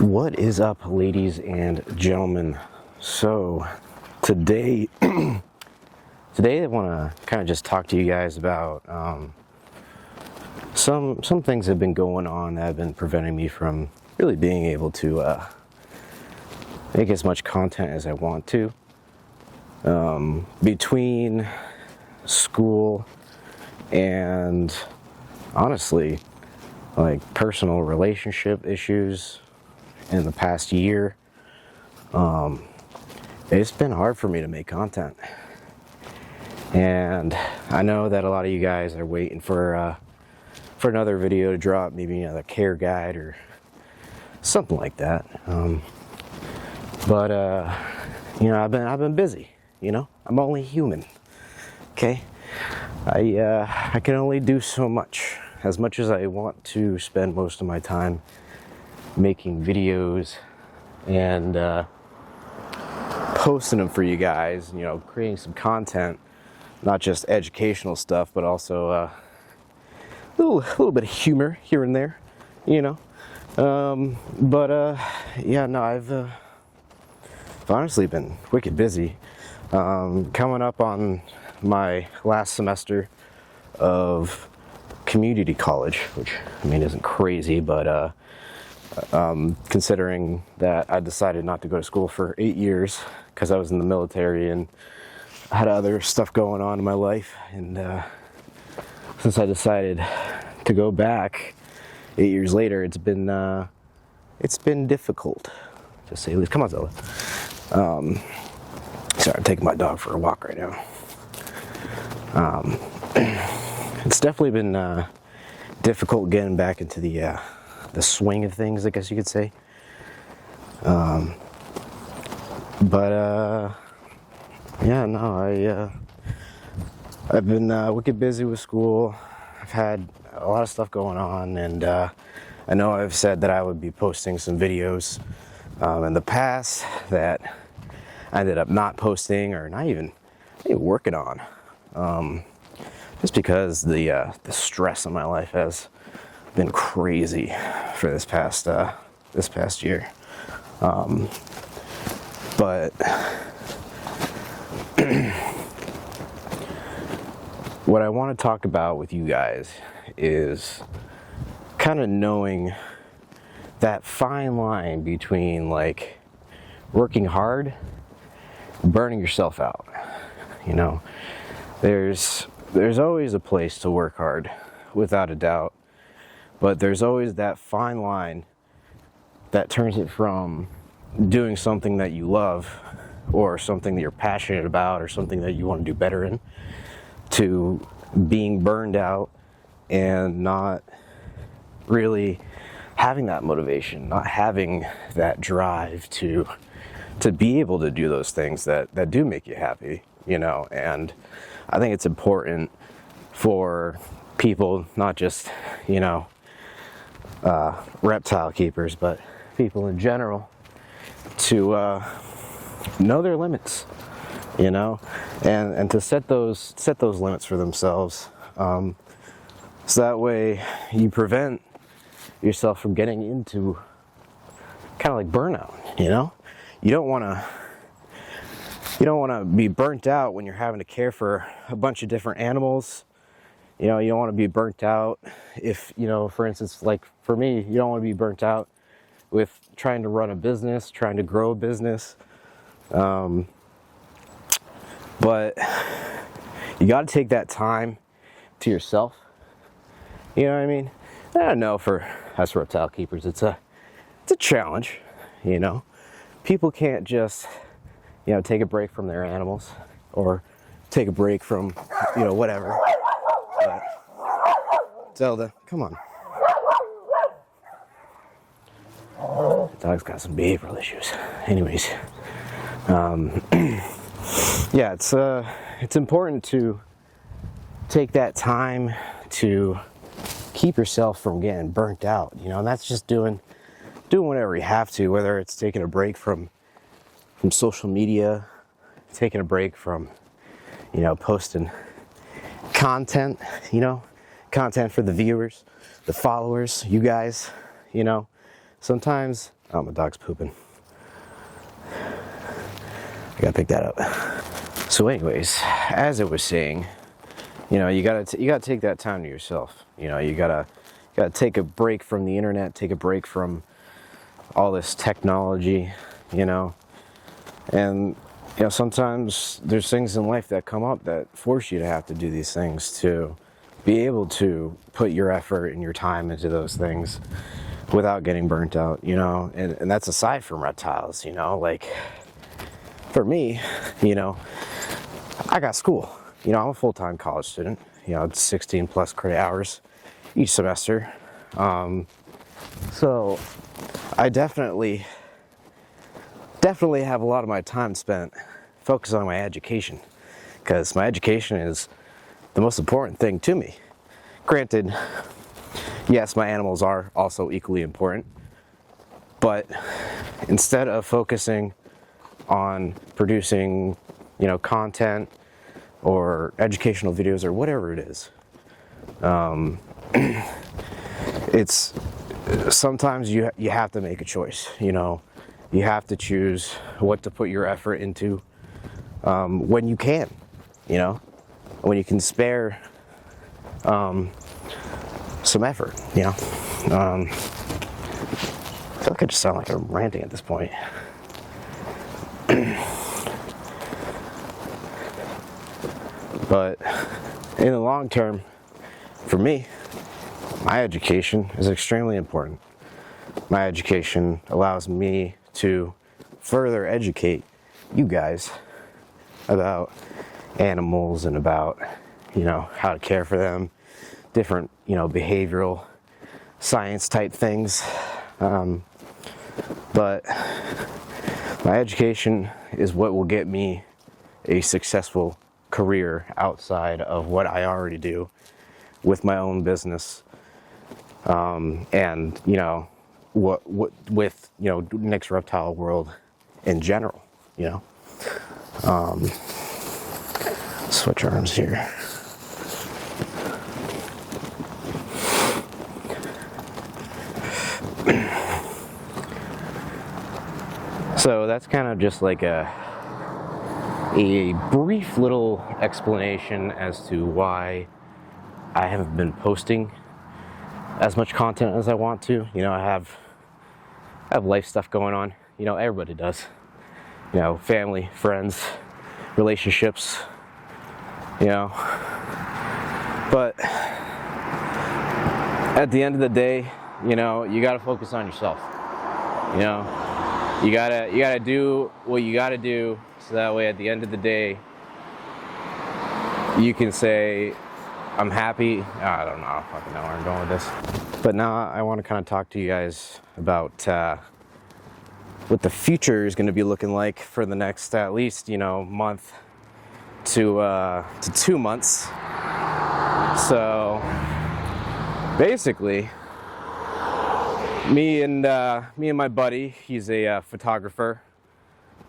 What is up, ladies and gentlemen? So today I want to kind of just talk to you guys about some things that have been going on that have been preventing me from really being able to make as much content as I want to. Between school and honestly, like personal relationship issues in the past year, it's been hard for me to make content. And I know that a lot of you guys are waiting for another video to drop, maybe another care guide or something like that. But I've been busy. I'm only human. Okay, I can only do so much. As much as I want to spend most of my time making videos and posting them for you guys, creating some content, not just educational stuff, but also a little bit of humor here and there, I've honestly been wicked busy. Coming up on my last semester of community college, which isn't crazy, but considering that I decided not to go to school for 8 years because I was in the military and I had other stuff going on in my life, and since I decided to go back 8 years later, it's been difficult to say the least. Come on, Zella. Sorry, I'm taking my dog for a walk right now. It's definitely been difficult getting back into the swing of things, I guess you could say. I've been wicked busy with school. I've had a lot of stuff going on, and I know I've said that I would be posting some videos in the past that I ended up not posting or not even working on. Just because the stress in my life has been crazy for this past year. But what I want to talk about with you guys is kind of knowing that fine line between like working hard, burning yourself out. There's always a place to work hard, without a doubt, but there's always that fine line that turns it from doing something that you love or something that you're passionate about or something that you want to do better in, to being burned out and not really having that motivation, not having that drive to be able to do those things that do make you happy, and I think it's important for people, not just, reptile keepers, but people in general, to know their limits, and to set those limits for themselves, so that way you prevent yourself from getting into kind of like burnout. You don't want to be burnt out when you're having to care for a bunch of different animals. You don't want to be burnt out if, for instance, like for me, you don't want to be burnt out with trying to run a business, trying to grow a business. But you got to take that time to yourself. You know what I mean? I don't know, for us reptile keepers, it's a challenge. People can't just, take a break from their animals or take a break from, whatever. But, Zelda, come on. The dog's got some behavioral issues. Anyways, it's important to take that time to keep yourself from getting burnt out, and that's just doing whatever you have to, whether it's taking a break from social media, taking a break from, posting content, content for the viewers, the followers, you guys, Sometimes Oh, my dog's pooping. I gotta pick that up. So anyways, as I was saying, you know, you gotta take that time to yourself. You know, you gotta take a break from the internet, take a break from all this technology, you know. And you know, sometimes there's things in life that come up that force you to have to do these things to be able to put your effort and your time into those things without getting burnt out, you know. And that's aside from reptiles, you know. Like for me, you know, I got school. You know, I'm a full-time college student. You know, it's 16 plus credit hours each semester. So I definitely have a lot of my time spent focused on my education, because my education is the most important thing to me. Granted, yes, my animals are also equally important, but instead of focusing on producing, you know, content or educational videos or whatever it is, it's sometimes you have to make a choice. You know, you have to choose what to put your effort into when you can, you know, when you can spare some effort, you know. I feel like I just sound like I'm ranting at this point. But in the long term, for me, my education is extremely important. My education allows me to further educate you guys about animals and about, you know, how to care for them, different, you know, behavioral science type things. But my education is what will get me a successful career outside of what I already do with my own business, and you know, what with, you know, next reptile world in general, you know. Switch arms here. So that's kind of just like a brief little explanation as to why I haven't been posting as much content as I want to. You know, I have life stuff going on. You know, everybody does. You know, family, friends, relationships, you know. But at the end of the day, you know, you gotta focus on yourself. You know, you gotta do what you gotta do, so that way at the end of the day you can say, I'm happy. I don't know, I don't fucking know where I'm going with this. But now I want to kind of talk to you guys about what the future is going to be looking like for the next at least, you know, month to 2 months. So basically, me and my buddy, he's a photographer.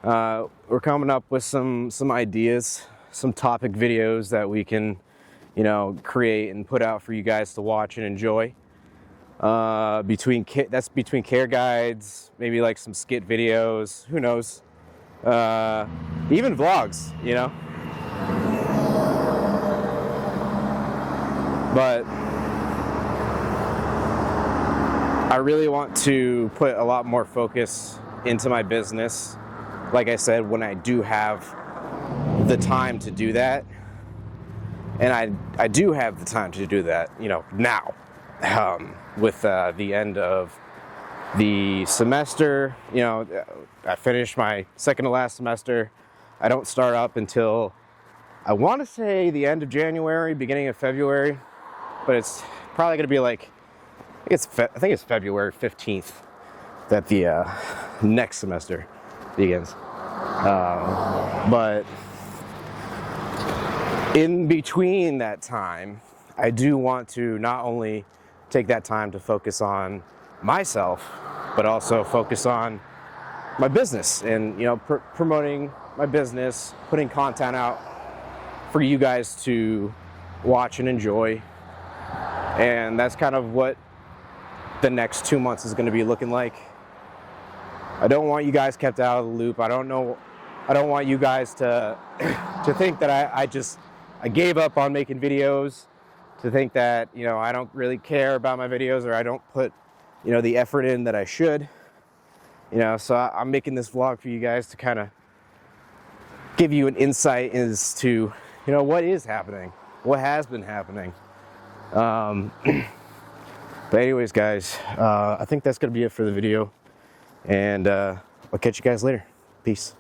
We're coming up with some ideas, some topic videos that we can, you know, create and put out for you guys to watch and enjoy. Between care guides, maybe like some skit videos, who knows, even vlogs, you know. But I really want to put a lot more focus into my business, like I said, when I do have the time to do that. And I do have the time to do that, you know, now, with the end of the semester. You know, I finished my second to last semester. I don't start up until, I want to say, the end of January, beginning of February, but it's probably going to be like, I think it's February 15th that the next semester begins. But in between that time, I do want to not only take that time to focus on myself, but also focus on my business and, you know, promoting my business, putting content out for you guys to watch and enjoy. And that's kind of what the next 2 months is going to be looking like. I don't want you guys kept out of the loop. I don't want you guys to to think that I gave up on making videos, to think that, you know, I don't really care about my videos, or I don't put, you know, the effort in that I should. You know, so I'm making this vlog for you guys to kind of give you an insight as to, you know, what is happening, what has been happening. But anyways, guys, I think that's going to be it for the video. And I'll catch you guys later. Peace.